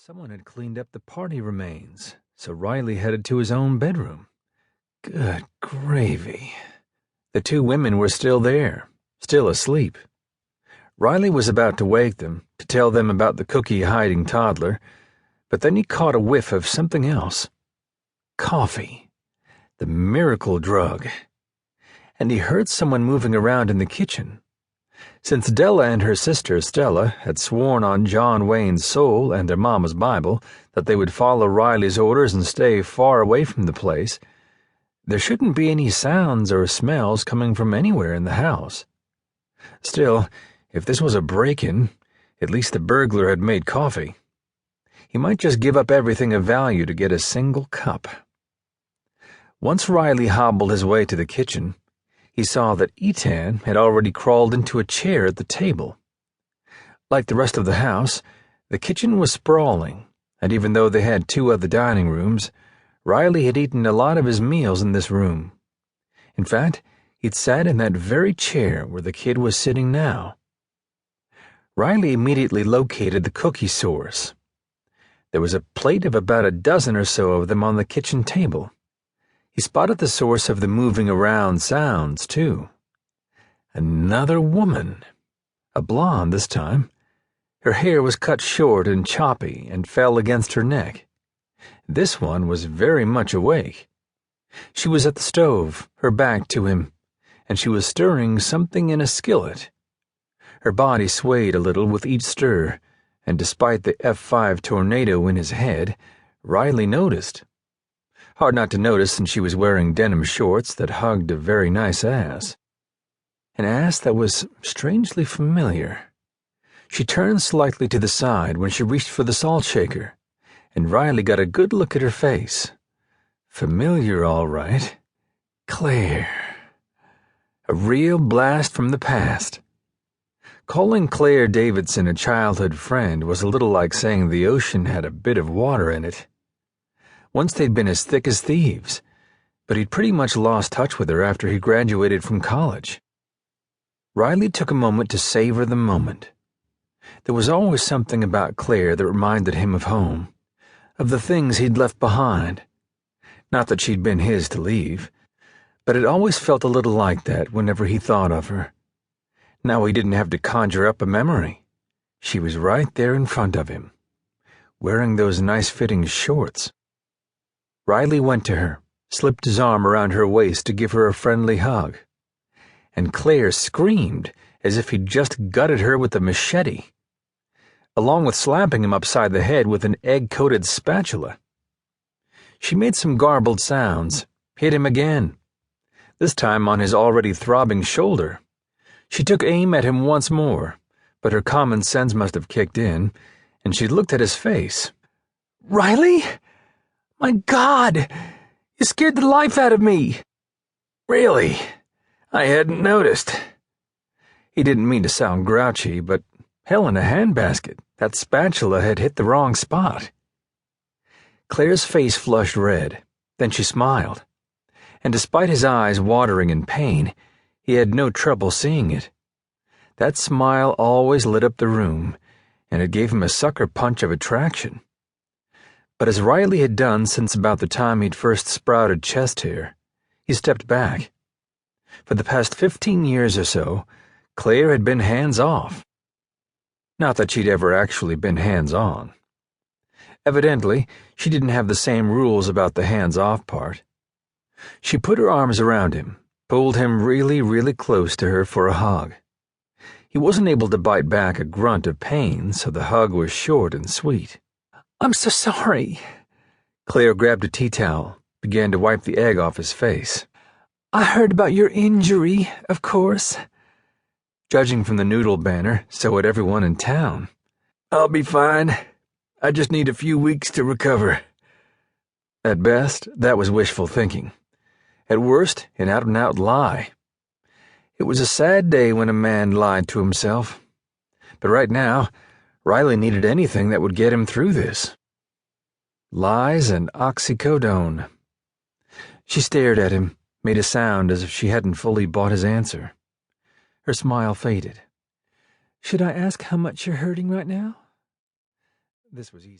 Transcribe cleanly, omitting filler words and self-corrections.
Someone had cleaned up the party remains, so Riley headed to his own bedroom. Good gravy. The two women were still there, still asleep. Riley was about to wake them, to tell them about the cookie-hiding toddler, but then he caught a whiff of something else. Coffee. The miracle drug. And he heard someone moving around in the kitchen. Since Della and her sister Stella had sworn on John Wayne's soul and their mama's Bible that they would follow Riley's orders and stay far away from the place, there shouldn't be any sounds or smells coming from anywhere in the house. Still, if this was a break-in, at least the burglar had made coffee. He might just give up everything of value to get a single cup. Once Riley hobbled his way to the kitchen, he saw that Etan had already crawled into a chair at the table. Like the rest of the house, the kitchen was sprawling, and even though they had two other dining rooms, Riley had eaten a lot of his meals in this room. In fact, he'd sat in that very chair where the kid was sitting now. Riley immediately located the cookie source. There was a plate of about a dozen or so of them on the kitchen table. He spotted the source of the moving around sounds, too. Another woman. A blonde this time. Her hair was cut short and choppy and fell against her neck. This one was very much awake. She was at the stove, her back to him, and she was stirring something in a skillet. Her body swayed a little with each stir, and despite the F5 tornado in his head, Riley noticed. Hard not to notice since she was wearing denim shorts that hugged a very nice ass. An ass that was strangely familiar. She turned slightly to the side when she reached for the salt shaker, and Riley got a good look at her face. Familiar, all right. Claire. A real blast from the past. Calling Claire Davidson a childhood friend was a little like saying the ocean had a bit of water in it. Once they'd been as thick as thieves, but he'd pretty much lost touch with her after he graduated from college. Riley took a moment to savor the moment. There was always something about Claire that reminded him of home, of the things he'd left behind. Not that she'd been his to leave, but it always felt a little like that whenever he thought of her. Now he didn't have to conjure up a memory. She was right there in front of him, wearing those nice-fitting shorts. Riley went to her, slipped his arm around her waist to give her a friendly hug. And Claire screamed as if he'd just gutted her with a machete, along with slapping him upside the head with an egg-coated spatula. She made some garbled sounds, hit him again, this time on his already throbbing shoulder. She took aim at him once more, but her common sense must have kicked in, and she looked at his face. "Riley? My God! You scared the life out of me!" "Really? I hadn't noticed." He didn't mean to sound grouchy, but hell in a handbasket, that spatula had hit the wrong spot. Claire's face flushed red, then she smiled, and despite his eyes watering in pain, he had no trouble seeing it. That smile always lit up the room, and it gave him a sucker punch of attraction. But as Riley had done since about the time he'd first sprouted chest hair, he stepped back. For the past 15 years or so, Claire had been hands-off. Not that she'd ever actually been hands-on. Evidently, she didn't have the same rules about the hands-off part. She put her arms around him, pulled him really, really close to her for a hug. He wasn't able to bite back a grunt of pain, so the hug was short and sweet. "I'm so sorry." Claire grabbed a tea towel, began to wipe the egg off his face. "I heard about your injury, of course." Judging from the noodle banner, so had everyone in town. "I'll be fine. I just need a few weeks to recover." At best, that was wishful thinking. At worst, an out-and-out lie. It was a sad day when a man lied to himself. But right now, Riley needed anything that would get him through this. Lies and oxycodone. She stared at him, made a sound as if she hadn't fully bought his answer. Her smile faded. "Should I ask how much you're hurting right now?" This was easy.